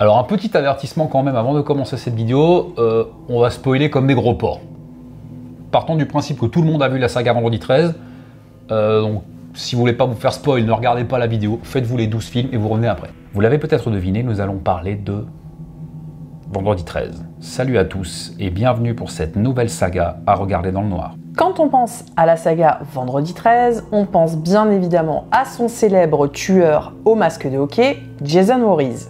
Alors un petit avertissement quand même avant de commencer cette vidéo, on va spoiler comme des gros porcs. Partons du principe que tout le monde a vu la saga Vendredi 13, donc si vous voulez pas vous faire spoil, ne regardez pas la vidéo, faites-vous les 12 films et vous revenez après. Vous l'avez peut-être deviné, nous allons parler de Vendredi 13. Salut à tous et bienvenue pour cette nouvelle saga à regarder dans le noir. Quand on pense à la saga Vendredi 13, on pense bien évidemment à son célèbre tueur au masque de hockey, Jason Voorhees.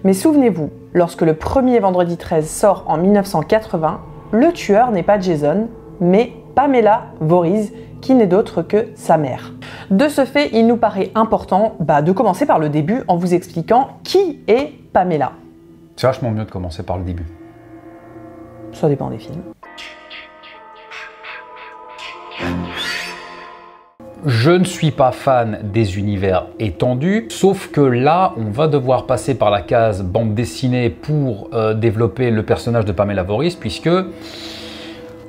Mais souvenez-vous, lorsque le premier Vendredi 13 sort en 1980, le tueur n'est pas Jason, mais Pamela Voorhees, qui n'est d'autre que sa mère. De ce fait, il nous paraît important de commencer par le début en vous expliquant qui est Pamela. C'est vachement mieux de commencer par le début. Ça dépend des films. Je ne suis pas fan des univers étendus, sauf que là, on va devoir passer par la case bande dessinée pour développer le personnage de Pamela Voorhees, puisque,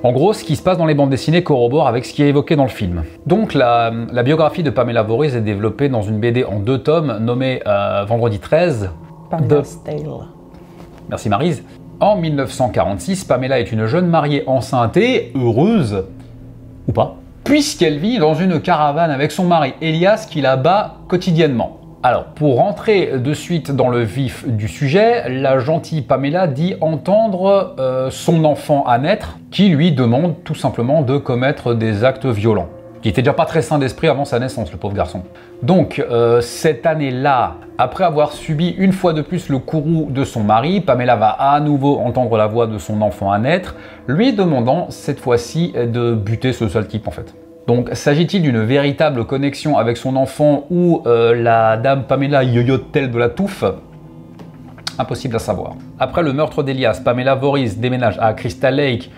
en gros, ce qui se passe dans les bandes dessinées corrobore avec ce qui est évoqué dans le film. Donc, la biographie de Pamela Voorhees est développée dans une BD en 2 tomes, nommée Vendredi 13. Pamela's Tale. Merci Maryse. En 1946, Pamela est une jeune mariée enceinte et heureuse, ou pas, puisqu'elle vit dans une caravane avec son mari Elias qui la bat quotidiennement. Alors, pour rentrer de suite dans le vif du sujet, la gentille Pamela dit entendre son enfant à naître qui lui demande tout simplement de commettre des actes violents. Qui était déjà pas très sain d'esprit avant sa naissance, le pauvre garçon. Donc, cette année-là, après avoir subi une fois de plus le courroux de son mari, Pamela va à nouveau entendre la voix de son enfant à naître, lui demandant cette fois-ci de buter ce sale type en fait. Donc, s'agit-il d'une véritable connexion avec son enfant ou la dame Pamela yoyote-t-elle de la touffe? Impossible à savoir. Après le meurtre d'Elias, Pamela Voorhees déménage à Crystal Lake,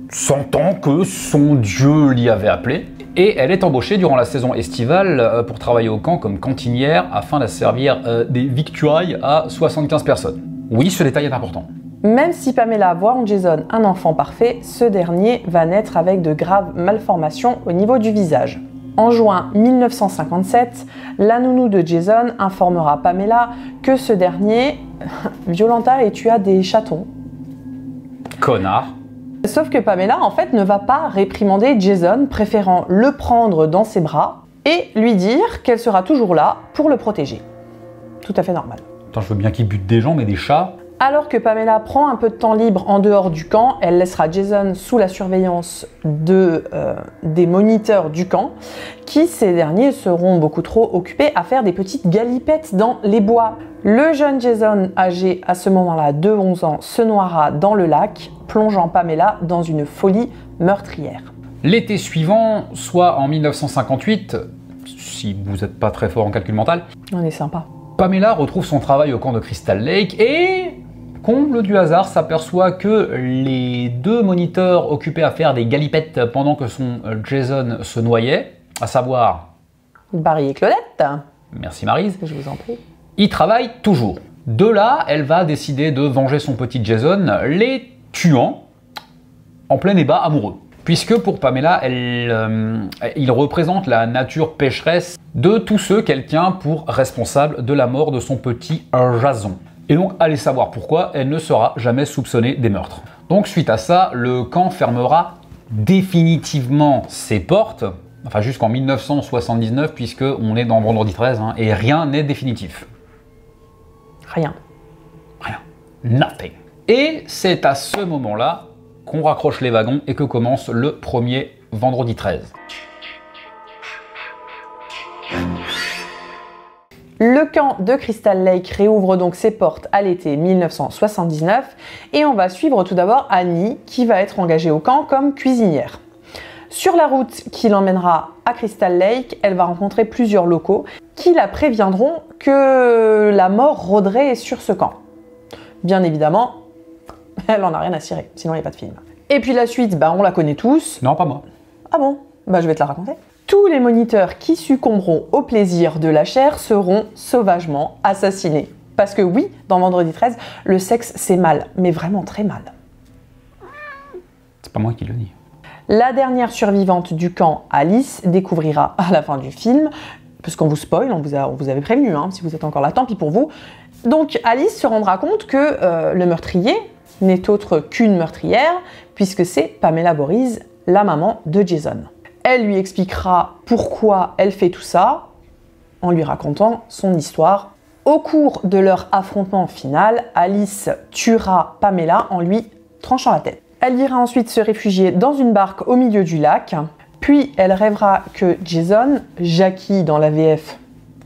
sentant que son dieu l'y avait appelé, et elle est embauchée durant la saison estivale pour travailler au camp comme cantinière afin de servir des victuailles à 75 personnes. Oui, ce détail est important. Même si Pamela voit en Jason un enfant parfait, ce dernier va naître avec de graves malformations au niveau du visage. En juin 1957, la nounou de Jason informera Pamela que ce dernier violenta et tua des chatons. Connard. Sauf que Pamela, en fait, ne va pas réprimander Jason, préférant le prendre dans ses bras et lui dire qu'elle sera toujours là pour le protéger. Tout à fait normal. Attends, je veux bien qu'il bute des gens, mais des chats. Alors que Pamela prend un peu de temps libre en dehors du camp, elle laissera Jason sous la surveillance des moniteurs du camp, qui ces derniers seront beaucoup trop occupés à faire des petites galipettes dans les bois. Le jeune Jason, âgé à ce moment-là de 11 ans, se noiera dans le lac, plongeant Pamela dans une folie meurtrière. L'été suivant, soit en 1958, si vous n'êtes pas très fort en calcul mental, On est sympa. Pamela retrouve son travail au camp de Crystal Lake et, comble du hasard, s'aperçoit que les 2 moniteurs occupés à faire des galipettes pendant que son Jason se noyait, à savoir Barry et Claudette. Merci Maryse, Je vous en prie. ils travaillent toujours. De là, elle va décider de venger son petit Jason, les tuant en plein débat amoureux. Puisque pour Pamela, il représente la nature pécheresse de tous ceux qu'elle tient pour responsables de la mort de son petit Jason. Et donc, allez savoir pourquoi, elle ne sera jamais soupçonnée des meurtres. Donc, suite à ça, le camp fermera définitivement ses portes, enfin jusqu'en 1979, puisqu'on est dans Vendredi 13, et rien n'est définitif. Rien. Rien. Nothing. Et c'est à ce moment-là qu'on raccroche les wagons et que commence le premier Vendredi 13. Le camp de Crystal Lake réouvre donc ses portes à l'été 1979 et on va suivre tout d'abord Annie qui va être engagée au camp comme cuisinière. Sur la route qui l'emmènera à Crystal Lake, elle va rencontrer plusieurs locaux qui la préviendront que la mort rôderait sur ce camp. Bien évidemment, elle en a rien à cirer, sinon il n'y a pas de film. Et puis la suite, on la connaît tous. Non, pas moi. Ah bon? Je vais te la raconter. Tous les moniteurs qui succomberont au plaisir de la chair seront sauvagement assassinés. Parce que oui, dans Vendredi 13, le sexe c'est mal, mais vraiment très mal. C'est pas moi qui le dis. La dernière survivante du camp, Alice, découvrira à la fin du film, parce qu'on vous spoil, on vous avait prévenu, si vous êtes encore là, tant pis pour vous, Donc Alice se rendra compte que le meurtrier n'est autre qu'une meurtrière, puisque c'est Pamela Voorhees, la maman de Jason. Elle lui expliquera pourquoi elle fait tout ça, en lui racontant son histoire. Au cours de leur affrontement final, Alice tuera Pamela en lui tranchant la tête. Elle ira ensuite se réfugier dans une barque au milieu du lac, puis elle rêvera que Jason, Jackie dans la VF,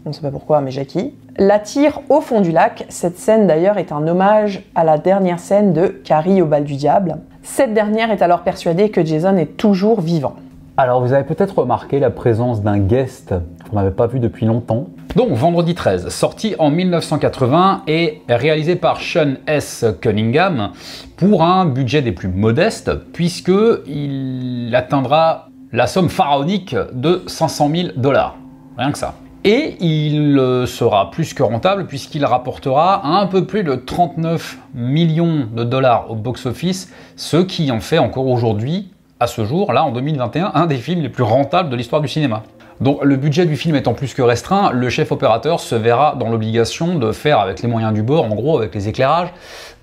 on ne sait pas pourquoi, mais Jackie, l'attire au fond du lac. Cette scène d'ailleurs est un hommage à la dernière scène de Carrie au bal du diable. Cette dernière est alors persuadée que Jason est toujours vivant. Alors vous avez peut-être remarqué la présence d'un guest qu'on n'avait pas vu depuis longtemps. Donc Vendredi 13, sorti en 1980 et réalisé par Sean S. Cunningham pour un budget des plus modestes puisqu'il atteindra la somme pharaonique de 500 000 $. Rien que ça. Et il sera plus que rentable puisqu'il rapportera un peu plus de 39 millions de dollars au box-office, ce qui en fait encore aujourd'hui, à ce jour, là en 2021, un des films les plus rentables de l'histoire du cinéma. Donc le budget du film étant plus que restreint, le chef opérateur se verra dans l'obligation de faire avec les moyens du bord, en gros avec les éclairages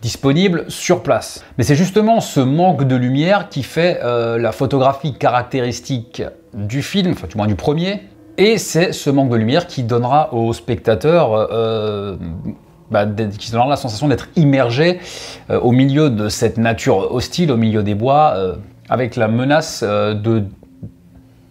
disponibles sur place. Mais c'est justement ce manque de lumière qui fait la photographie caractéristique du film, enfin du moins du premier, et c'est ce manque de lumière qui donnera aux spectateurs qui donnera la sensation d'être immergé au milieu de cette nature hostile, au milieu des bois, avec la menace de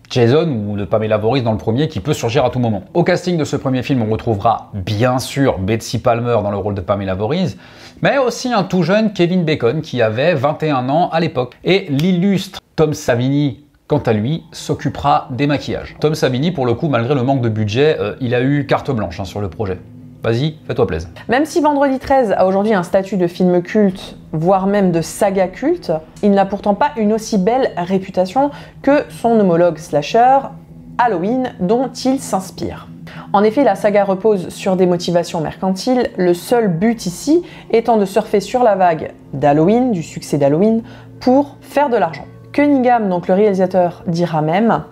Jason ou de Pamela Voorhees dans le premier qui peut surgir à tout moment. Au casting de ce premier film, on retrouvera bien sûr Betsy Palmer dans le rôle de Pamela Voorhees, mais aussi un tout jeune Kevin Bacon qui avait 21 ans à l'époque. Et l'illustre Tom Savini, quant à lui, s'occupera des maquillages. Tom Savini, pour le coup, malgré le manque de budget, il a eu carte blanche sur le projet. Vas-y, fais-toi plaisir. Même si Vendredi 13 a aujourd'hui un statut de film culte, voire même de saga culte, il n'a pourtant pas une aussi belle réputation que son homologue slasher, Halloween, dont il s'inspire. En effet, la saga repose sur des motivations mercantiles, le seul but ici étant de surfer sur la vague d'Halloween, du succès d'Halloween, pour faire de l'argent. Cunningham, donc le réalisateur, dira même: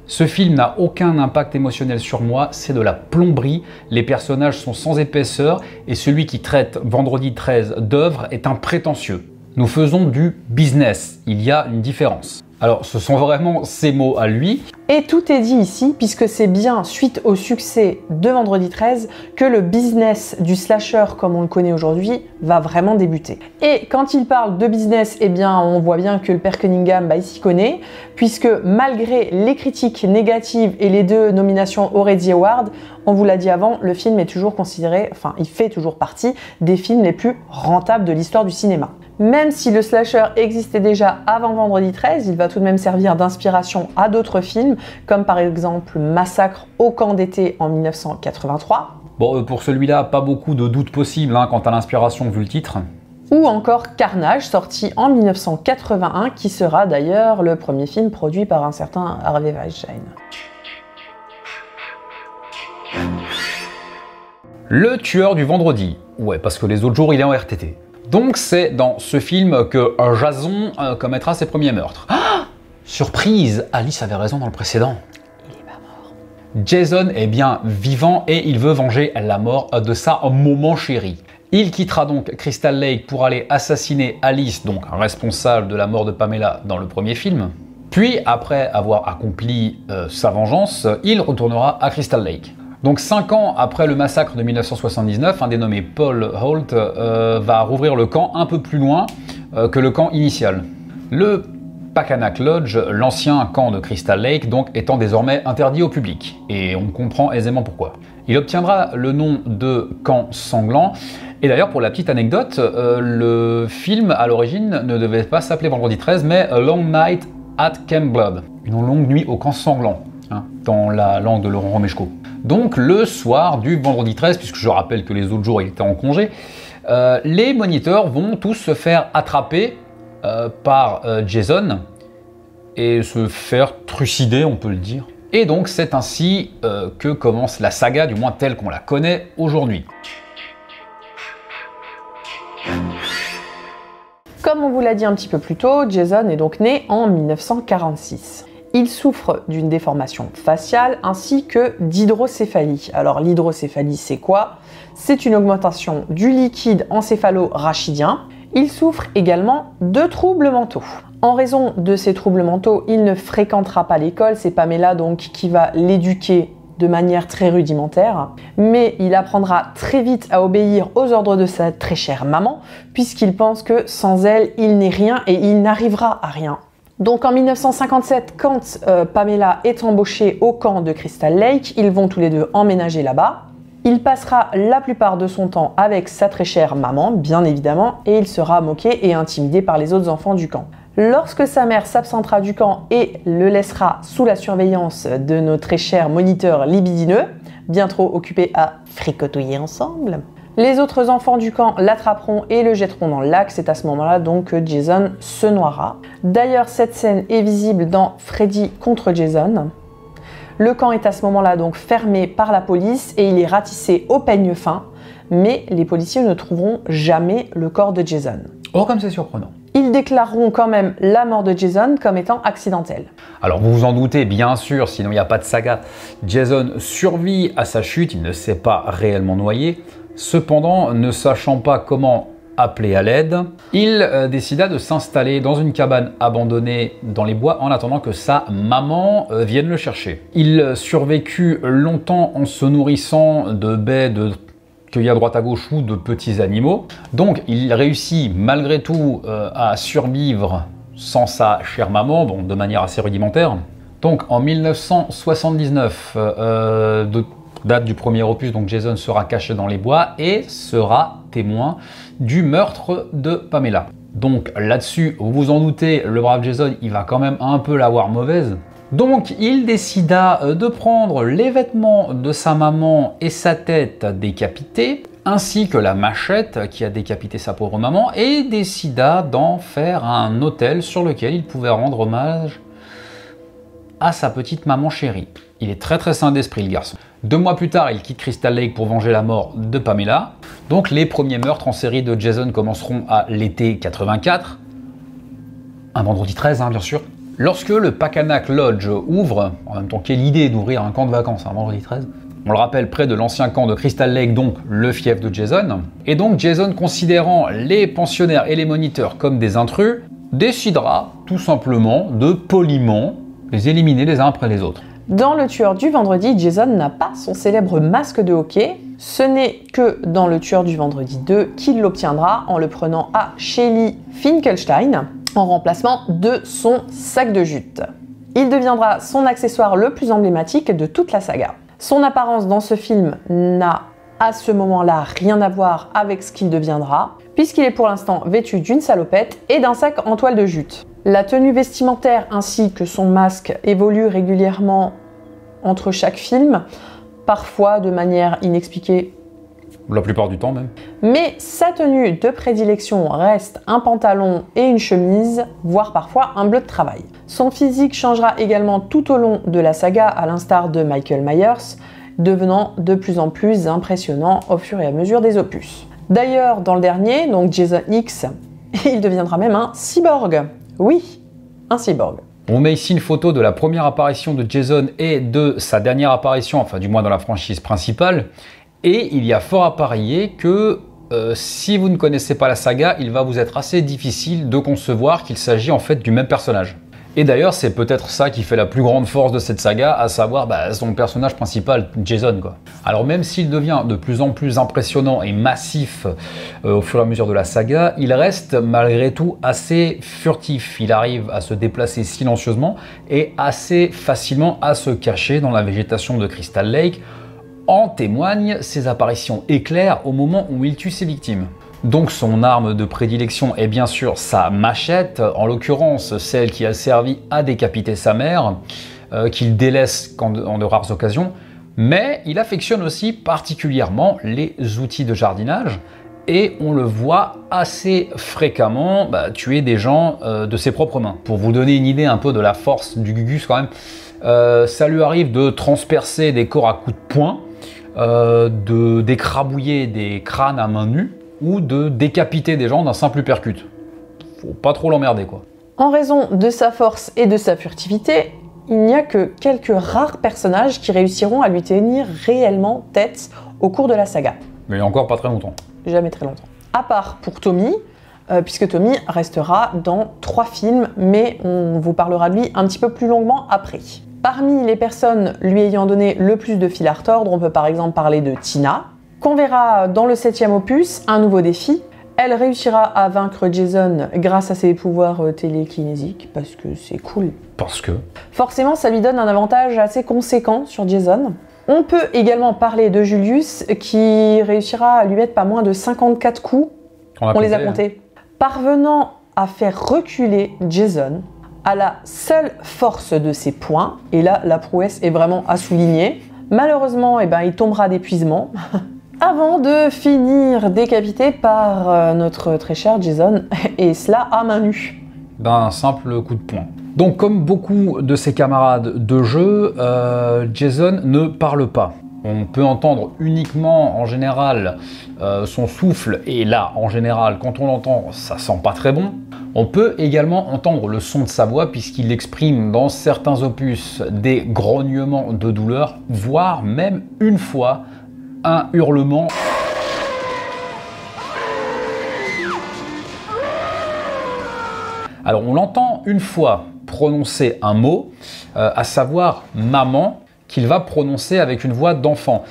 ce film n'a aucun impact émotionnel sur moi, c'est de la plomberie, les personnages sont sans épaisseur et celui qui traite Vendredi 13 d'œuvre est un prétentieux. Nous faisons du business, il y a une différence. Alors ce sont vraiment ses mots à lui. Et tout est dit ici, puisque c'est bien suite au succès de Vendredi 13 que le business du slasher comme on le connaît aujourd'hui va vraiment débuter. Et quand il parle de business, eh bien on voit bien que le père Cunningham, il s'y connaît, puisque malgré les critiques négatives et les 2 nominations aux Razzie Awards, on vous l'a dit avant, le film est toujours considéré, enfin il fait toujours partie des films les plus rentables de l'histoire du cinéma. Même si le slasher existait déjà avant Vendredi 13, il va tout de même servir d'inspiration à d'autres films, comme par exemple Massacre au camp d'été en 1983. Bon, pour celui-là, pas beaucoup de doutes possibles quant à l'inspiration vu le titre. Ou encore Carnage, sorti en 1981, qui sera d'ailleurs le premier film produit par un certain Harvey Weinstein. Le tueur du vendredi. Ouais, parce que les autres jours, il est en RTT. Donc c'est dans ce film que Jason commettra ses premiers meurtres. Ah, surprise, Alice avait raison dans le précédent. Il est pas mort. Jason est bien vivant et il veut venger la mort de sa maman chérie. Il quittera donc Crystal Lake pour aller assassiner Alice, donc responsable de la mort de Pamela dans le premier film. Puis, après avoir accompli sa vengeance, il retournera à Crystal Lake. Donc 5 ans après le massacre de 1979, un dénommé Paul Holt va rouvrir le camp un peu plus loin que le camp initial. Le Packanack Lodge, l'ancien camp de Crystal Lake, donc étant désormais interdit au public. Et on comprend aisément pourquoi. Il obtiendra le nom de camp sanglant. Et d'ailleurs, pour la petite anecdote, le film à l'origine ne devait pas s'appeler Vendredi 13, mais A Long Night at Camp Blood. Une longue nuit au camp sanglant, dans la langue de Laurent Romeshko. Donc le soir du vendredi 13, puisque je rappelle que les autres jours il était en congé, les moniteurs vont tous se faire attraper par Jason et se faire trucider, on peut le dire. Et donc c'est ainsi que commence la saga, du moins telle qu'on la connaît aujourd'hui. Comme on vous l'a dit un petit peu plus tôt, Jason est donc né en 1946. Il souffre d'une déformation faciale ainsi que d'hydrocéphalie. Alors l'hydrocéphalie, c'est quoi? C'est une augmentation du liquide encéphalo-rachidien. Il souffre également de troubles mentaux. En raison de ces troubles mentaux, il ne fréquentera pas l'école. C'est Pamela donc qui va l'éduquer de manière très rudimentaire, mais il apprendra très vite à obéir aux ordres de sa très chère maman, puisqu'il pense que sans elle, il n'est rien et il n'arrivera à rien. Donc en 1957, quand Pamela est embauchée au camp de Crystal Lake, ils vont tous les deux emménager là-bas. Il passera la plupart de son temps avec sa très chère maman, bien évidemment, et il sera moqué et intimidé par les autres enfants du camp. Lorsque sa mère s'absentera du camp et le laissera sous la surveillance de nos très chers moniteurs libidineux, bien trop occupés à fricotouiller ensemble, les autres enfants du camp l'attraperont et le jetteront dans le lac. C'est à ce moment-là donc que Jason se noiera. D'ailleurs, cette scène est visible dans Freddy contre Jason. Le camp est à ce moment-là donc fermé par la police et il est ratissé au peigne fin, mais les policiers ne trouveront jamais le corps de Jason. Oh, comme c'est surprenant. Ils déclareront quand même la mort de Jason comme étant accidentelle. Alors vous vous en doutez, bien sûr, sinon il n'y a pas de saga. Jason survit à sa chute, il ne s'est pas réellement noyé. Cependant, ne sachant pas comment appeler à l'aide, il décida de s'installer dans une cabane abandonnée dans les bois en attendant que sa maman vienne le chercher. Il survécut longtemps en se nourrissant de baies de cueillis à droite à gauche ou de petits animaux. Donc il réussit malgré tout à survivre sans sa chère maman, bon, de manière assez rudimentaire. Donc en 1979, date du premier opus, donc Jason sera caché dans les bois et sera témoin du meurtre de Pamela. Donc là-dessus, vous vous en doutez, le brave Jason, il va quand même un peu l'avoir mauvaise. Donc il décida de prendre les vêtements de sa maman et sa tête décapitée, ainsi que la machette qui a décapité sa pauvre maman, et décida d'en faire un autel sur lequel il pouvait rendre hommage à sa petite maman chérie. Il est très sain d'esprit, le garçon. 2 mois plus tard, il quitte Crystal Lake pour venger la mort de Pamela. Donc les premiers meurtres en série de Jason commenceront à l'été 84, un vendredi 13 bien sûr. Lorsque le Pacanac Lodge ouvre, en même temps quelle idée d'ouvrir un camp de vacances un vendredi 13, on le rappelle près de l'ancien camp de Crystal Lake, donc le fief de Jason, et donc Jason, considérant les pensionnaires et les moniteurs comme des intrus, décidera tout simplement de poliment les éliminer les uns après les autres. Dans Le Tueur du Vendredi, Jason n'a pas son célèbre masque de hockey. Ce n'est que dans Le Tueur du Vendredi 2 qu'il l'obtiendra en le prenant à Shelly Finkelstein en remplacement de son sac de jute. Il deviendra son accessoire le plus emblématique de toute la saga. Son apparence dans ce film n'a à ce moment-là rien à voir avec ce qu'il deviendra, puisqu'il est pour l'instant vêtu d'une salopette et d'un sac en toile de jute. La tenue vestimentaire ainsi que son masque évoluent régulièrement entre chaque film, parfois de manière inexpliquée. La plupart du temps même. Mais sa tenue de prédilection reste un pantalon et une chemise, voire parfois un bleu de travail. Son physique changera également tout au long de la saga, à l'instar de Michael Myers, devenant de plus en plus impressionnant au fur et à mesure des opus. D'ailleurs, dans le dernier, donc Jason X, il deviendra même un cyborg. Oui, un cyborg. On met ici une photo de la première apparition de Jason et de sa dernière apparition, enfin du moins dans la franchise principale. Et il y a fort à parier que si vous ne connaissez pas la saga, il va vous être assez difficile de concevoir qu'il s'agit en fait du même personnage. Et d'ailleurs, c'est peut-être ça qui fait la plus grande force de cette saga, à savoir son personnage principal, Jason, quoi. Alors même s'il devient de plus en plus impressionnant et massif au fur et à mesure de la saga, il reste malgré tout assez furtif. Il arrive à se déplacer silencieusement et assez facilement à se cacher dans la végétation de Crystal Lake. En témoignent ses apparitions éclairs au moment où il tue ses victimes. Donc son arme de prédilection est bien sûr sa machette, en l'occurrence celle qui a servi à décapiter sa mère, qu'il délaisse en de rares occasions, mais il affectionne aussi particulièrement les outils de jardinage, et on le voit assez fréquemment tuer des gens de ses propres mains. Pour vous donner une idée un peu de la force du Gugus quand même, ça lui arrive de transpercer des corps à coups de poing, d'écrabouiller des crânes à main nue, ou de décapiter des gens d'un simple uppercut. Faut pas trop l'emmerder, quoi. En raison de sa force et de sa furtivité, il n'y a que quelques rares personnages qui réussiront à lui tenir réellement tête au cours de la saga. Mais encore pas très longtemps. Jamais très longtemps. À part pour Tommy, puisque Tommy restera dans 3 films, mais on vous parlera de lui un petit peu plus longuement après. Parmi les personnes lui ayant donné le plus de fil à retordre, on peut par exemple parler de Tina, qu'on verra dans le 7e opus, un nouveau défi. Elle réussira à vaincre Jason grâce à ses pouvoirs télékinésiques, parce que c'est cool. Parce que... Forcément, ça lui donne un avantage assez conséquent sur Jason. On peut également parler de Julius, qui réussira à lui mettre pas moins de 54 coups. On les a comptés. Parvenant à faire reculer Jason à la seule force de ses poings, et là, la prouesse est vraiment à souligner. Malheureusement, il tombera d'épuisement, avant de finir décapité par notre très cher Jason, et cela à main nue. D'un simple coup de poing. Donc, comme beaucoup de ses camarades de jeu, Jason ne parle pas. On peut entendre uniquement, en général, son souffle, et là, en général, quand on l'entend, ça sent pas très bon. On peut également entendre le son de sa voix, puisqu'il exprime dans certains opus des grognements de douleur, voire même une fois, un hurlement. Alors, on l'entend une fois prononcer un mot, à savoir « maman », qu'il va prononcer avec une voix d'enfant.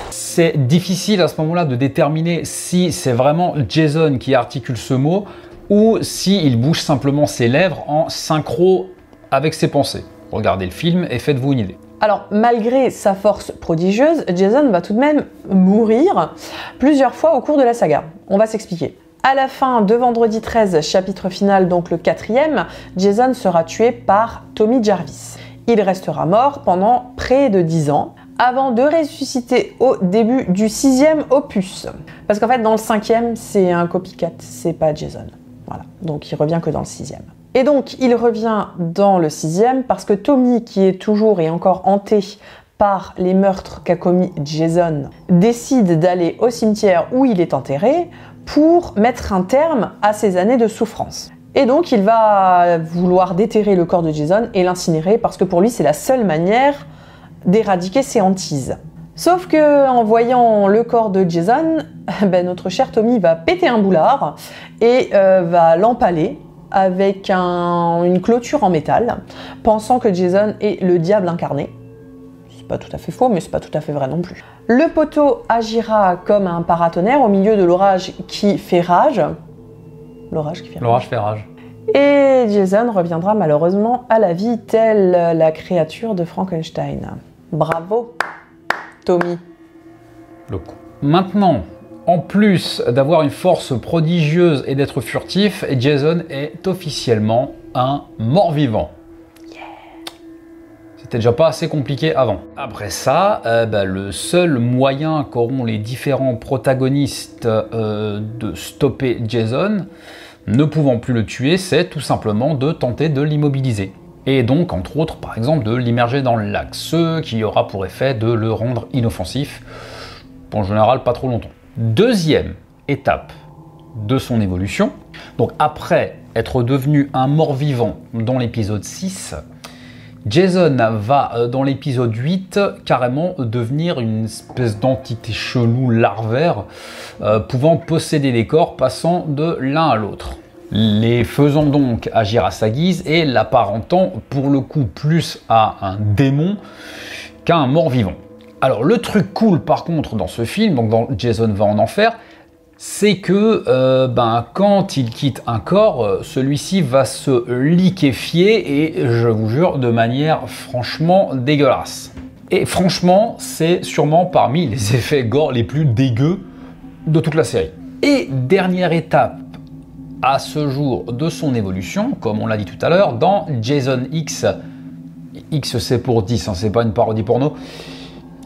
C'est difficile à ce moment-là de déterminer si c'est vraiment Jason qui articule ce mot ou s'il bouge simplement ses lèvres en synchro avec ses pensées. Regardez le film et faites-vous une idée. Alors, malgré sa force prodigieuse, Jason va tout de même mourir plusieurs fois au cours de la saga. On va s'expliquer. À la fin de Vendredi 13, chapitre final, donc le 4e, Jason sera tué par Tommy Jarvis. Il restera mort pendant près de 10 ans, avant de ressusciter au début du 6e opus. Parce qu'en fait, dans le 5e, c'est un copycat, c'est pas Jason. Voilà, donc il revient que dans le 6e. Et donc, il revient dans le 6e parce que Tommy, qui est toujours et encore hanté par les meurtres qu'a commis Jason, décide d'aller au cimetière où il est enterré pour mettre un terme à ses années de souffrance. Et donc, il va vouloir déterrer le corps de Jason et l'incinérer parce que pour lui, c'est la seule manière d'éradiquer ses hantises. Sauf que en voyant le corps de Jason, notre cher Tommy va péter un boulard et va l'empaler avec une clôture en métal, pensant que Jason est le diable incarné. C'est pas tout à fait faux, mais c'est pas tout à fait vrai non plus. Le poteau agira comme un paratonnerre au milieu de l'orage qui fait rage. L'orage qui fait rage. L'orage fait rage. Et Jason reviendra malheureusement à la vie telle la créature de Frankenstein. Bravo, Tommy. Le coup. Maintenant, en plus d'avoir une force prodigieuse et d'être furtif, Jason est officiellement un mort-vivant. Yeah. C'était déjà pas assez compliqué avant. Après ça, le seul moyen qu'auront les différents protagonistes de stopper Jason, ne pouvant plus le tuer, c'est tout simplement de tenter de l'immobiliser. Et donc, entre autres, par exemple, de l'immerger dans le lac, ce qui aura pour effet de le rendre inoffensif, en général pas trop longtemps. Deuxième étape de son évolution, donc après être devenu un mort-vivant dans l'épisode 6, Jason va, dans l'épisode 8, carrément devenir une espèce d'entité chelou larvaire, pouvant posséder des corps passant de l'un à l'autre. Les faisant donc agir à sa guise et l'apparentant pour le coup plus à un démon qu'à un mort-vivant. Alors le truc cool par contre dans ce film, donc dans Jason va en enfer, c'est que quand il quitte un corps, celui-ci va se liquéfier et je vous jure de manière franchement dégueulasse. Et franchement, c'est sûrement parmi les effets gore les plus dégueux de toute la série. Et dernière étape à ce jour de son évolution, comme on l'a dit tout à l'heure, dans Jason X, X c'est pour 10, hein, c'est pas une parodie porno.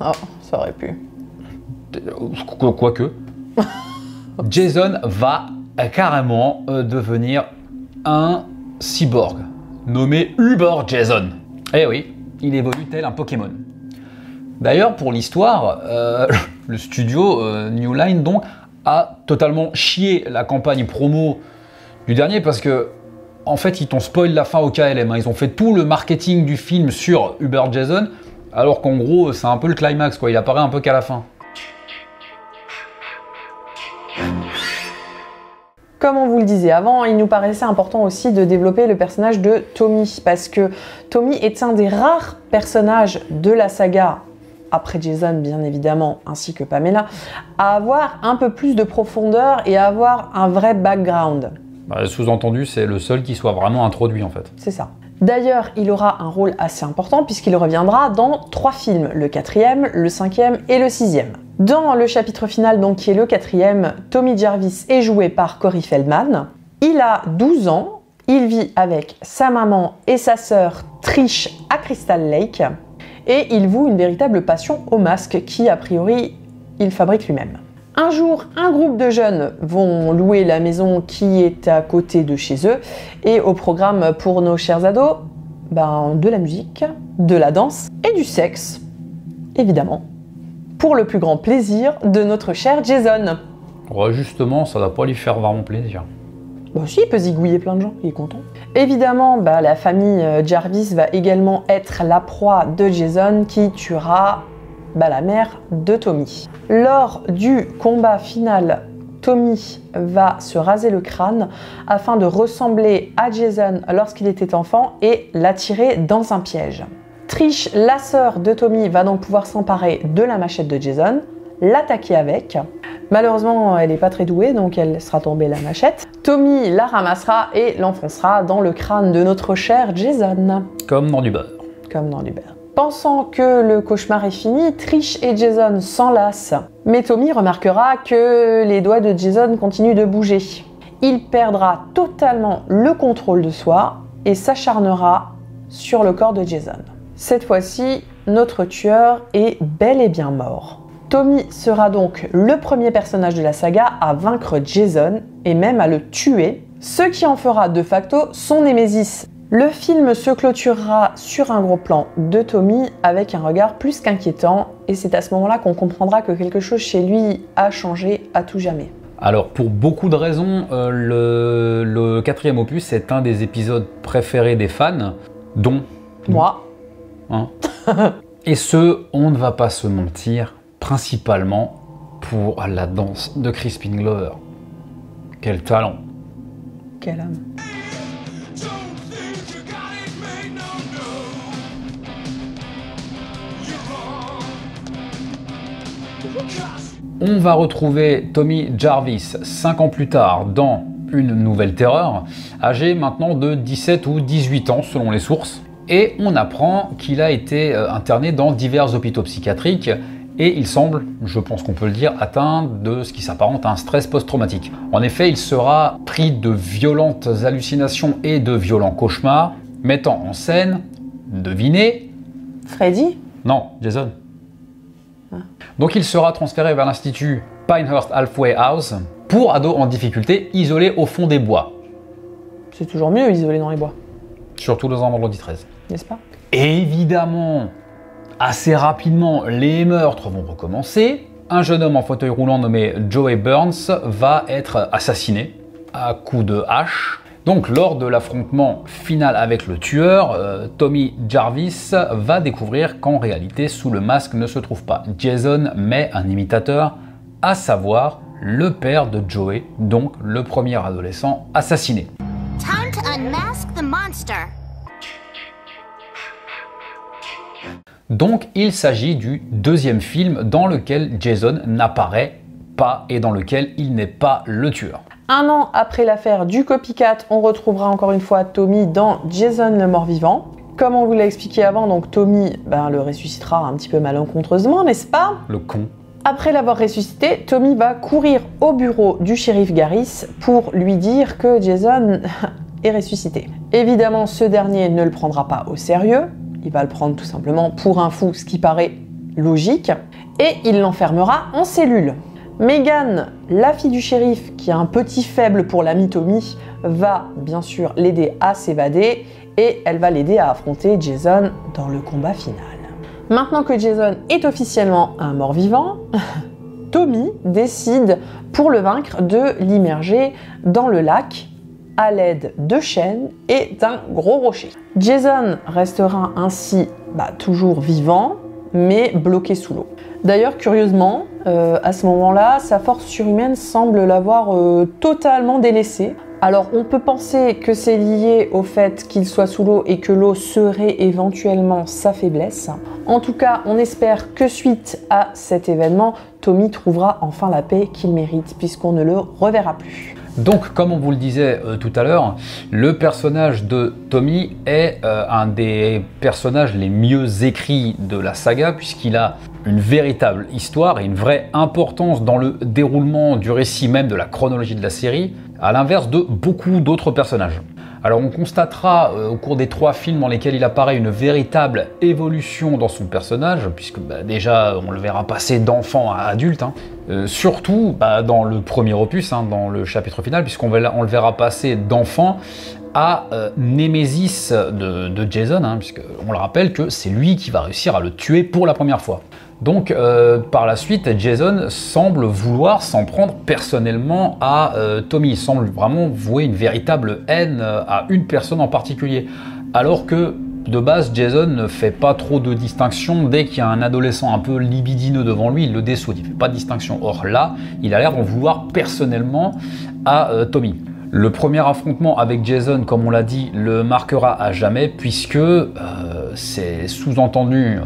Oh, ça aurait pu. Quoique. Jason va carrément devenir un cyborg, nommé Uber Jason. Eh oui, il évolue tel un Pokémon. D'ailleurs, pour l'histoire, le studio New Line donc a totalement chié la campagne promo du dernier parce que en fait ils t'ont spoil la fin au KLM, hein. Ils ont fait tout le marketing du film sur Hubert Jason alors qu'en gros c'est un peu le climax quoi, il apparaît un peu qu'à la fin. Comme on vous le disait avant, il nous paraissait important aussi de développer le personnage de Tommy, parce que Tommy est un des rares personnages de la saga, après Jason bien évidemment, ainsi que Pamela, à avoir un peu plus de profondeur et à avoir un vrai background. Bah, sous-entendu, c'est le seul qui soit vraiment introduit en fait. C'est ça. D'ailleurs, il aura un rôle assez important puisqu'il reviendra dans 3 films, le 4e, le 5e et le 6e. Dans le chapitre final, donc qui est le 4e, Tommy Jarvis est joué par Corey Feldman. Il a 12 ans, il vit avec sa maman et sa sœur Trish à Crystal Lake et il voue une véritable passion au masque qui, a priori, il fabrique lui-même. Un jour, un groupe de jeunes vont louer la maison qui est à côté de chez eux et au programme pour nos chers ados, de la musique, de la danse et du sexe, évidemment, pour le plus grand plaisir de notre cher Jason. Ouais, justement, ça va pas lui faire vraiment plaisir. Bah si, il peut zigouiller plein de gens, il est content. Évidemment, la famille Jarvis va également être la proie de Jason qui tuera la mère de Tommy. Lors du combat final, Tommy va se raser le crâne afin de ressembler à Jason lorsqu'il était enfant et l'attirer dans un piège. Trish, la sœur de Tommy, va donc pouvoir s'emparer de la machette de Jason, l'attaquer avec. Malheureusement, elle n'est pas très douée, donc elle sera tombée la machette. Tommy la ramassera et l'enfoncera dans le crâne de notre cher Jason. Comme dans du beurre. Comme dans du beurre. Pensant que le cauchemar est fini, Trish et Jason s'enlacent. Mais Tommy remarquera que les doigts de Jason continuent de bouger. Il perdra totalement le contrôle de soi et s'acharnera sur le corps de Jason. Cette fois-ci, notre tueur est bel et bien mort. Tommy sera donc le premier personnage de la saga à vaincre Jason et même à le tuer, ce qui en fera de facto son némésis. Le film se clôturera sur un gros plan de Tommy avec un regard plus qu'inquiétant et c'est à ce moment-là qu'on comprendra que quelque chose chez lui a changé à tout jamais. Alors pour beaucoup de raisons, le 4e opus est un des épisodes préférés des fans, dont... Moi. Hein. Et ce, on ne va pas se mentir, principalement pour la danse de Crispin Glover. Quel talent! Quel âme! On va retrouver Tommy Jarvis 5 ans plus tard dans Une nouvelle terreur, âgé maintenant de 17 ou 18 ans selon les sources. Et on apprend qu'il a été interné dans divers hôpitaux psychiatriques et il semble, je pense qu'on peut le dire, atteint de ce qui s'apparente à un stress post-traumatique. En effet, il sera pris de violentes hallucinations et de violents cauchemars, mettant en scène, devinez... Freddy? Non, Jason. Donc il sera transféré vers l'institut Pinehurst Halfway House pour ados en difficulté isolés au fond des bois. C'est toujours mieux isolé dans les bois. Surtout dans un vendredi 13. N'est-ce pas? Évidemment, assez rapidement, les meurtres vont recommencer. Un jeune homme en fauteuil roulant nommé Joey Burns va être assassiné à coups de hache. Donc lors de l'affrontement final avec le tueur, Tommy Jarvis va découvrir qu'en réalité, sous le masque ne se trouve pas Jason, mais un imitateur, à savoir le père de Joey, donc le premier adolescent assassiné. Time to unmask the monster. Donc il s'agit du 2e film dans lequel Jason n'apparaît pas et dans lequel il n'est pas le tueur. Un an après l'affaire du copycat, on retrouvera encore une fois Tommy dans Jason le mort-vivant. Comme on vous l'a expliqué avant, donc Tommy le ressuscitera un petit peu malencontreusement, n'est-ce pas? Le con. Après l'avoir ressuscité, Tommy va courir au bureau du shérif Garris pour lui dire que Jason est ressuscité. Évidemment, ce dernier ne le prendra pas au sérieux, il va le prendre tout simplement pour un fou, ce qui paraît logique, et il l'enfermera en cellule. Megan, la fille du shérif, qui a un petit faible pour l'ami Tommy, va bien sûr l'aider à s'évader et elle va l'aider à affronter Jason dans le combat final. Maintenant que Jason est officiellement un mort-vivant, Tommy décide, pour le vaincre, de l'immerger dans le lac à l'aide de chaînes et d'un gros rocher. Jason restera ainsi toujours vivant, mais bloqué sous l'eau. D'ailleurs, curieusement, à ce moment-là, sa force surhumaine semble l'avoir totalement délaissé. Alors, on peut penser que c'est lié au fait qu'il soit sous l'eau et que l'eau serait éventuellement sa faiblesse. En tout cas, on espère que suite à cet événement, Tommy trouvera enfin la paix qu'il mérite, puisqu'on ne le reverra plus. Donc, comme on vous le disait tout à l'heure, le personnage de Tommy est un des personnages les mieux écrits de la saga, puisqu'il a une véritable histoire et une vraie importance dans le déroulement du récit même de la chronologie de la série, à l'inverse de beaucoup d'autres personnages. Alors on constatera au cours des 3 films dans lesquels il apparaît une véritable évolution dans son personnage, puisque déjà on le verra passer d'enfant à adulte, surtout dans le premier opus, dans le chapitre final, puisqu'on le verra passer d'enfant à Némésis de Jason, puisqu'on le rappelle que c'est lui qui va réussir à le tuer pour la première fois. Donc par la suite, Jason semble vouloir s'en prendre personnellement à Tommy. Il semble vraiment vouer une véritable haine à une personne en particulier. Alors que de base, Jason ne fait pas trop de distinction. Dès qu'il y a un adolescent un peu libidineux devant lui, il le dessoude, il ne fait pas de distinction. Or là, il a l'air d'en vouloir personnellement à Tommy. Le premier affrontement avec Jason, comme on l'a dit, le marquera à jamais, puisque c'est sous-entendu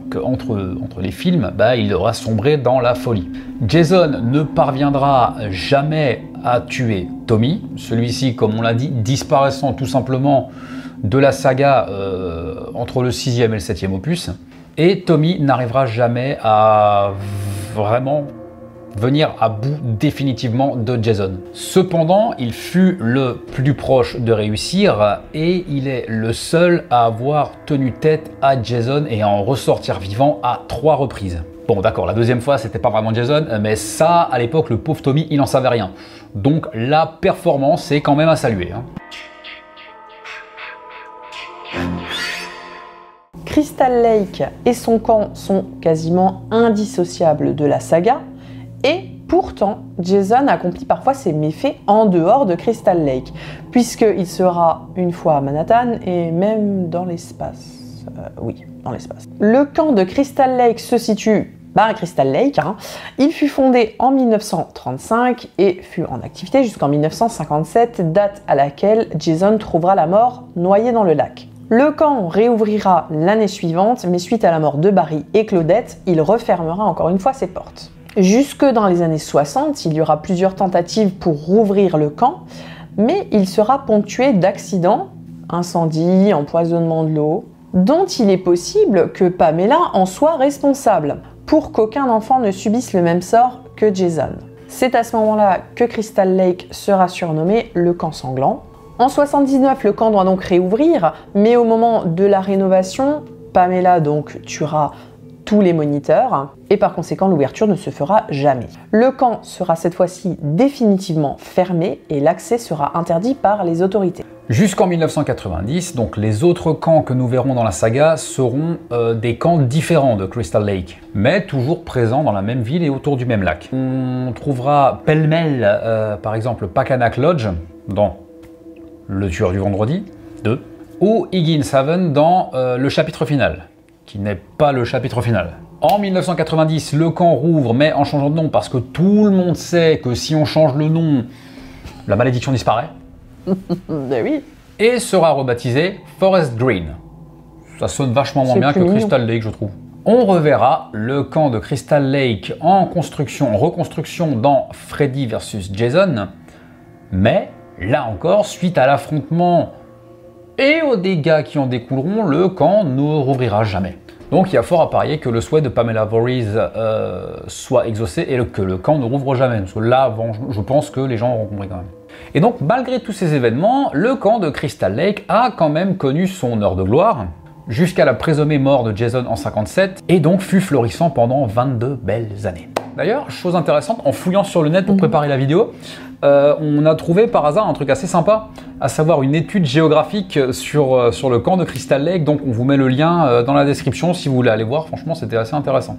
qu'entre les films, il aura sombré dans la folie. Jason ne parviendra jamais à tuer Tommy, celui-ci, comme on l'a dit, disparaissant tout simplement de la saga entre le 6e et le 7e opus, et Tommy n'arrivera jamais à vraiment venir à bout définitivement de Jason. Cependant, il fut le plus proche de réussir et il est le seul à avoir tenu tête à Jason et à en ressortir vivant à 3 reprises. Bon d'accord, la deuxième fois c'était pas vraiment Jason, mais ça, à l'époque, le pauvre Tommy, il n'en savait rien. Donc la performance est quand même à saluer. Crystal Lake et son camp sont quasiment indissociables de la saga. Et pourtant, Jason accomplit parfois ses méfaits en dehors de Crystal Lake, puisqu'il sera une fois à Manhattan et même dans l'espace. Oui, dans l'espace. Le camp de Crystal Lake se situe à Crystal Lake. Il fut fondé en 1935 et fut en activité jusqu'en 1957, date à laquelle Jason trouvera la mort noyé dans le lac. Le camp réouvrira l'année suivante, mais suite à la mort de Barry et Claudette, il refermera encore une fois ses portes. Jusque dans les années 60, il y aura plusieurs tentatives pour rouvrir le camp, mais il sera ponctué d'accidents, incendies, empoisonnement de l'eau, dont il est possible que Pamela en soit responsable, pour qu'aucun enfant ne subisse le même sort que Jason. C'est à ce moment-là que Crystal Lake sera surnommé le camp sanglant. En 79, le camp doit donc réouvrir, mais au moment de la rénovation, Pamela donc tuera tous les moniteurs et par conséquent l'ouverture ne se fera jamais. Le camp sera cette fois-ci définitivement fermé et l'accès sera interdit par les autorités. Jusqu'en 1990, donc les autres camps que nous verrons dans la saga seront des camps différents de Crystal Lake, mais toujours présents dans la même ville et autour du même lac. On trouvera pêle-mêle par exemple Packanack Lodge dans Le Tueur du Vendredi 2 ou Higgins Haven dans le chapitre final, qui n'est pas le chapitre final. En 1990, le camp rouvre, mais en changeant de nom, parce que tout le monde sait que si on change le nom, la malédiction disparaît. Ben oui. Et sera rebaptisé Forest Green. Ça sonne vachement moins bien que Crystal Lake, je trouve. On reverra le camp de Crystal Lake en reconstruction dans Freddy vs Jason, mais là encore, suite à l'affrontement et aux dégâts qui en découleront, le camp ne rouvrira jamais. Donc il y a fort à parier que le souhait de Pamela Voorhees soit exaucé et que le camp ne rouvre jamais. Parce que là, je pense que les gens auront compris quand même. Et donc, malgré tous ces événements, le camp de Crystal Lake a quand même connu son heure de gloire, jusqu'à la présumée mort de Jason en 57, et donc fut florissant pendant 22 belles années. D'ailleurs, chose intéressante, en fouillant sur le net pour préparer la vidéo, on a trouvé par hasard un truc assez sympa, à savoir une étude géographique sur le camp de Crystal Lake. Donc on vous met le lien dans la description si vous voulez aller voir, franchement c'était assez intéressant.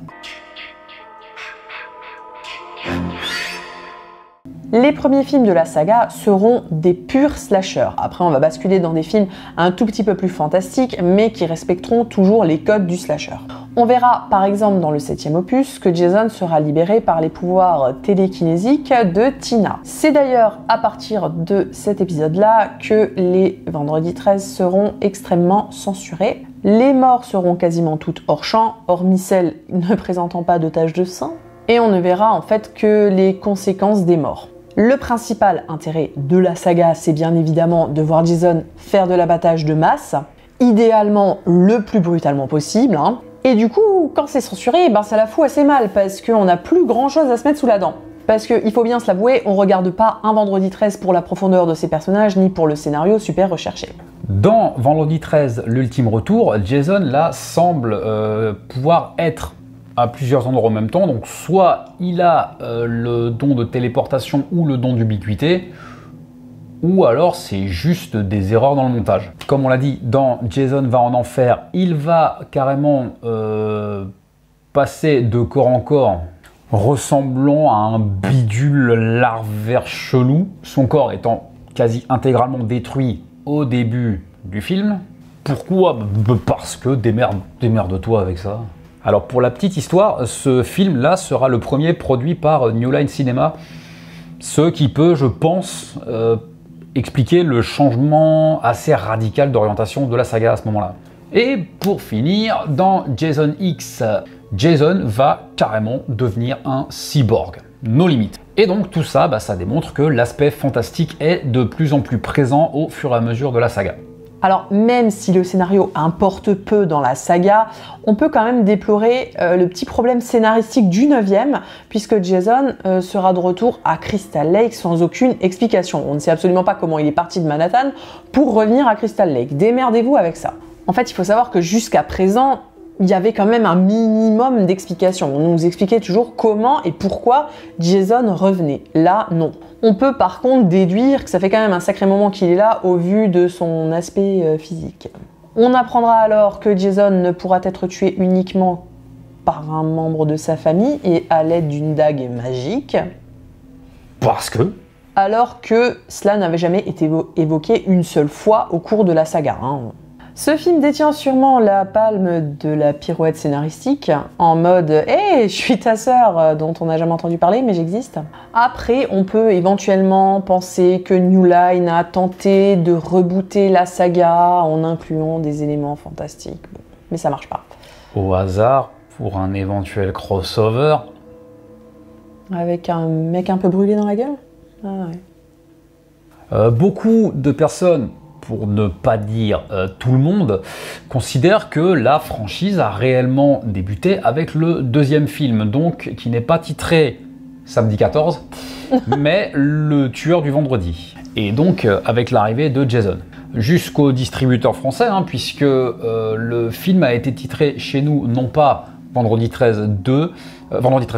Les premiers films de la saga seront des purs slashers. Après, on va basculer dans des films un tout petit peu plus fantastiques, mais qui respecteront toujours les codes du slasher. On verra par exemple dans le 7e opus que Jason sera libéré par les pouvoirs télékinésiques de Tina. C'est d'ailleurs à partir de cet épisode-là que les Vendredi 13 seront extrêmement censurés. Les morts seront quasiment toutes hors champ, hormis celles ne présentant pas de taches de sang, et on ne verra en fait que les conséquences des morts. Le principal intérêt de la saga, c'est bien évidemment de voir Jason faire de l'abattage de masse, idéalement le plus brutalement possible, hein. Et du coup, quand c'est censuré, ça la fout assez mal, parce qu'on n'a plus grand chose à se mettre sous la dent. Parce qu'il faut bien se l'avouer, on regarde pas un Vendredi 13 pour la profondeur de ses personnages, ni pour le scénario super recherché. Dans Vendredi 13, l'ultime retour, Jason là semble pouvoir être à plusieurs endroits en même temps, donc soit il a le don de téléportation ou le don d'ubiquité, ou alors c'est juste des erreurs dans le montage. Comme on l'a dit, dans Jason va en enfer, il va carrément passer de corps en corps, ressemblant à un bidule larvaire chelou, son corps étant quasi intégralement détruit au début du film. Pourquoi? Parce que démerde-toi avec ça. Alors pour la petite histoire, ce film-là sera le premier produit par New Line Cinema, ce qui peut, je pense, expliquer le changement assez radical d'orientation de la saga à ce moment-là. Et pour finir, dans Jason X, Jason va carrément devenir un cyborg, no limite. Et donc tout ça, ça démontre que l'aspect fantastique est de plus en plus présent au fur et à mesure de la saga. Alors même si le scénario importe peu dans la saga, on peut quand même déplorer le petit problème scénaristique du 9e, puisque Jason sera de retour à Crystal Lake sans aucune explication. On ne sait absolument pas comment il est parti de Manhattan pour revenir à Crystal Lake. Démerdez-vous avec ça. En fait, il faut savoir que jusqu'à présent, il y avait quand même un minimum d'explications. On nous expliquait toujours comment et pourquoi Jason revenait. Là, non. On peut par contre déduire que ça fait quand même un sacré moment qu'il est là au vu de son aspect physique. On apprendra alors que Jason ne pourra être tué uniquement par un membre de sa famille et à l'aide d'une dague magique. Parce que? Alors que cela n'avait jamais été évoqué une seule fois au cours de la saga, hein. Ce film détient sûrement la palme de la pirouette scénaristique, en mode « Hey, je suis ta sœur dont on n'a jamais entendu parler, mais j'existe ». Après, on peut éventuellement penser que New Line a tenté de rebooter la saga en incluant des éléments fantastiques. Bon, mais ça marche pas. Au hasard, pour un éventuel crossover. Avec un mec un peu brûlé dans la gueule? Ah ouais. Beaucoup de personnes, pour ne pas dire tout le monde, considère que la franchise a réellement débuté avec le deuxième film, donc qui n'est pas titré Samedi 14, mais Le Tueur du Vendredi. Et donc avec l'arrivée de Jason. Jusqu'au distributeur français, hein, puisque le film a été titré chez nous non pas Vendredi 13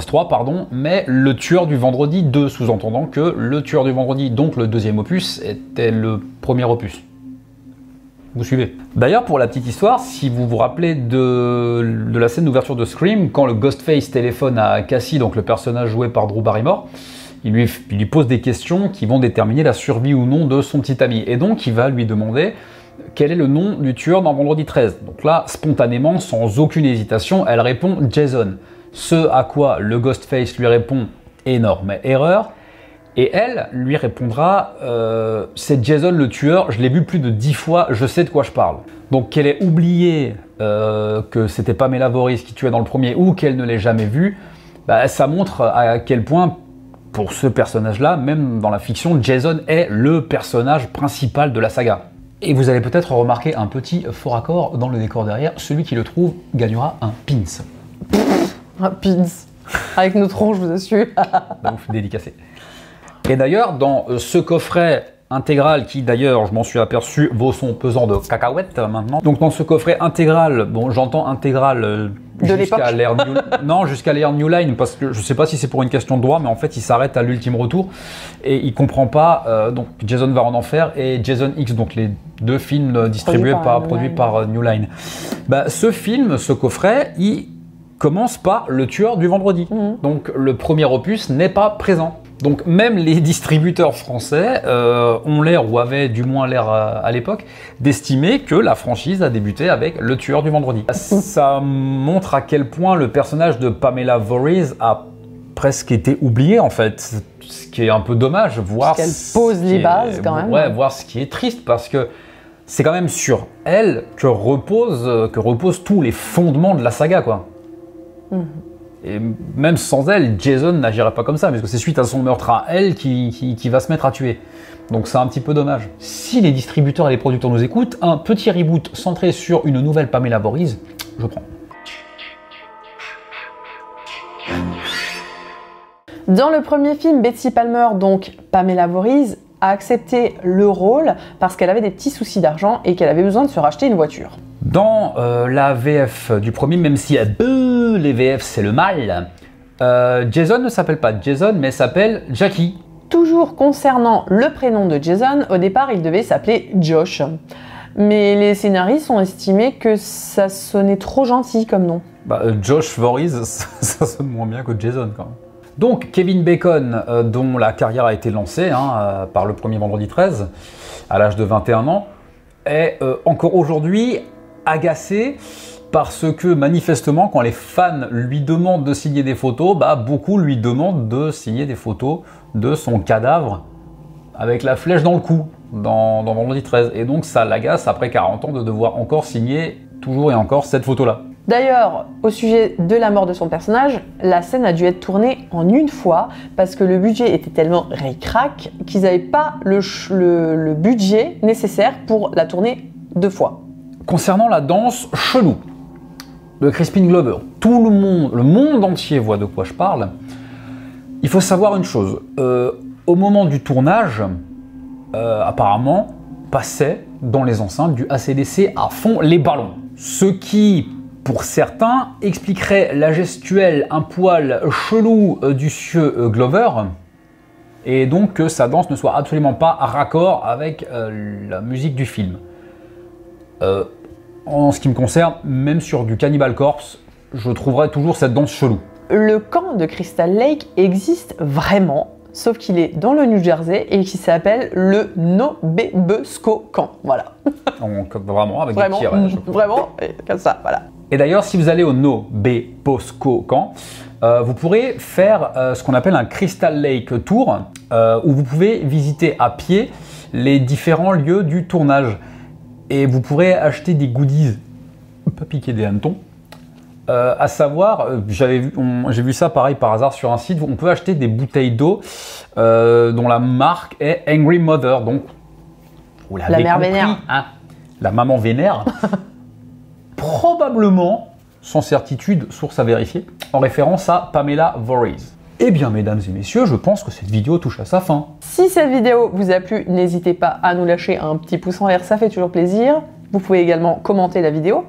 3, pardon, mais Le Tueur du Vendredi 2, sous-entendant que Le Tueur du Vendredi, donc le deuxième opus, était le premier opus. Vous suivez? D'ailleurs, pour la petite histoire, si vous vous rappelez de la scène d'ouverture de Scream, quand le Ghostface téléphone à Cassie, donc le personnage joué par Drew Barrymore, il lui pose des questions qui vont déterminer la survie ou non de son petit ami. Et donc, il va lui demander quel est le nom du tueur dans Vendredi 13. Donc là, spontanément, sans aucune hésitation, elle répond Jason. Ce à quoi le Ghostface lui répond énorme erreur. Et elle lui répondra c'est Jason le tueur, je l'ai vu plus de 10 fois, je sais de quoi je parle. Donc qu'elle ait oublié que c'était Pamela Voorhees qui tuait dans le premier ou qu'elle ne l'ait jamais vu, ça montre à quel point, pour ce personnage-là, même dans la fiction, Jason est le personnage principal de la saga. Et vous allez peut-être remarquer un petit faux raccord dans le décor derrière, celui qui le trouve gagnera un pins. Un pins. Avec nos tronches, je vous assure. Ouf, dédicacé. Et d'ailleurs, dans ce coffret intégral, qui d'ailleurs, je m'en suis aperçu, vaut son pesant de cacahuètes maintenant. Donc dans ce coffret intégral, bon, j'entends intégral jusqu'à l'ère New Line, parce que je sais pas si c'est pour une question de droit, mais en fait, il s'arrête à l'ultime retour et il comprend pas. Donc Jason va en enfer et Jason X, donc les deux films produits par New Line. Ce film, ce coffret, il commence par Le Tueur du Vendredi. Donc le premier opus n'est pas présent. Donc même les distributeurs français ont l'air, ou avaient du moins l'air à l'époque, d'estimer que la franchise a débuté avec Le Tueur du Vendredi. Ça montre à quel point le personnage de Pamela Voorhees a presque été oublié en fait, ce qui est un peu dommage, voir qu'elle pose les bases quand même. Ouais, voir ce qui est triste parce que c'est quand même sur elle que reposent tous les fondements de la saga quoi. Et même sans elle, Jason n'agirait pas comme ça, parce que c'est suite à son meurtre à elle qui va se mettre à tuer. Donc c'est un petit peu dommage. Si les distributeurs et les producteurs nous écoutent, un petit reboot centré sur une nouvelle Pamela Voorhees, je prends. Dans le premier film, Betsy Palmer, donc Pamela Voorhees, a accepté le rôle parce qu'elle avait des petits soucis d'argent et qu'elle avait besoin de se racheter une voiture. Dans la VF du premier, même si les VF c'est le mal, Jason ne s'appelle pas Jason mais s'appelle Jackie. Toujours concernant le prénom de Jason, au départ il devait s'appeler Josh. Mais les scénaristes ont estimé que ça sonnait trop gentil comme nom. Josh Voorhees, ça sonne moins bien que Jason quand même. Donc Kevin Bacon, dont la carrière a été lancée par le premier Vendredi 13, à l'âge de 21 ans, est encore aujourd'hui agacé parce que manifestement quand les fans lui demandent de signer des photos, beaucoup lui demandent de signer des photos de son cadavre avec la flèche dans le cou dans Vendredi 13. Et donc ça l'agace après 40 ans de devoir encore signer toujours et encore cette photo-là. D'ailleurs, au sujet de la mort de son personnage, la scène a dû être tournée en une fois parce que le budget était tellement ric-rac qu'ils n'avaient pas le budget nécessaire pour la tourner 2 fois. Concernant la danse chelou de Crispin Glover, tout le monde entier voit de quoi je parle. Il faut savoir une chose, au moment du tournage, apparemment, passaient dans les enceintes du AC/DC à fond les ballons. Ce qui, pour certains, expliquerait la gestuelle un poil chelou du sieur Glover, et donc que sa danse ne soit absolument pas raccord avec la musique du film. En ce qui me concerne, même sur du Cannibal Corpse, je trouverais toujours cette danse chelou. Le camp de Crystal Lake existe vraiment, sauf qu'il est dans le New Jersey et qui s'appelle le Nobebesco Camp. Voilà. Vraiment, avec vraiment, des tirs. vraiment, comme ça, voilà. Et d'ailleurs, si vous allez au Nobebesco Camp, vous pourrez faire ce qu'on appelle un Crystal Lake Tour, où vous pouvez visiter à pied les différents lieux du tournage. Et vous pourrez acheter des goodies, pas piquer des hannetons, à savoir, j'ai vu ça pareil par hasard sur un site, on peut acheter des bouteilles d'eau dont la marque est Angry Mother, donc vous l'avez la mère compris, vénère. Hein, la maman vénère, probablement, sans certitude, source à vérifier, en référence à Pamela Voorhees. Eh bien, mesdames et messieurs, je pense que cette vidéo touche à sa fin. Si cette vidéo vous a plu, n'hésitez pas à nous lâcher un petit pouce en l'air, ça fait toujours plaisir. Vous pouvez également commenter la vidéo.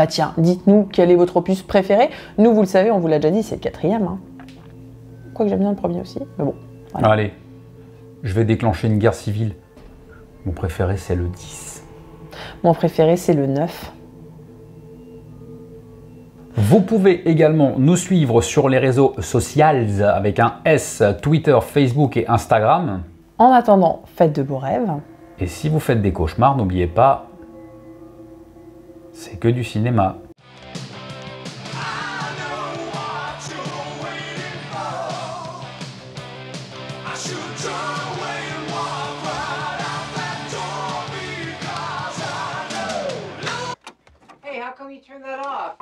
Tiens, dites-nous quel est votre opus préféré. Nous, vous le savez, on vous l'a déjà dit, c'est le 4e. Quoique j'aime bien le premier aussi, mais bon. Voilà. Allez, je vais déclencher une guerre civile. Mon préféré, c'est le 10. Mon préféré, c'est le 9. Vous pouvez également nous suivre sur les réseaux sociaux avec un S, Twitter, Facebook et Instagram. En attendant, faites de beaux rêves. Et si vous faites des cauchemars, n'oubliez pas, c'est que du cinéma. Hey, how come you turned that off?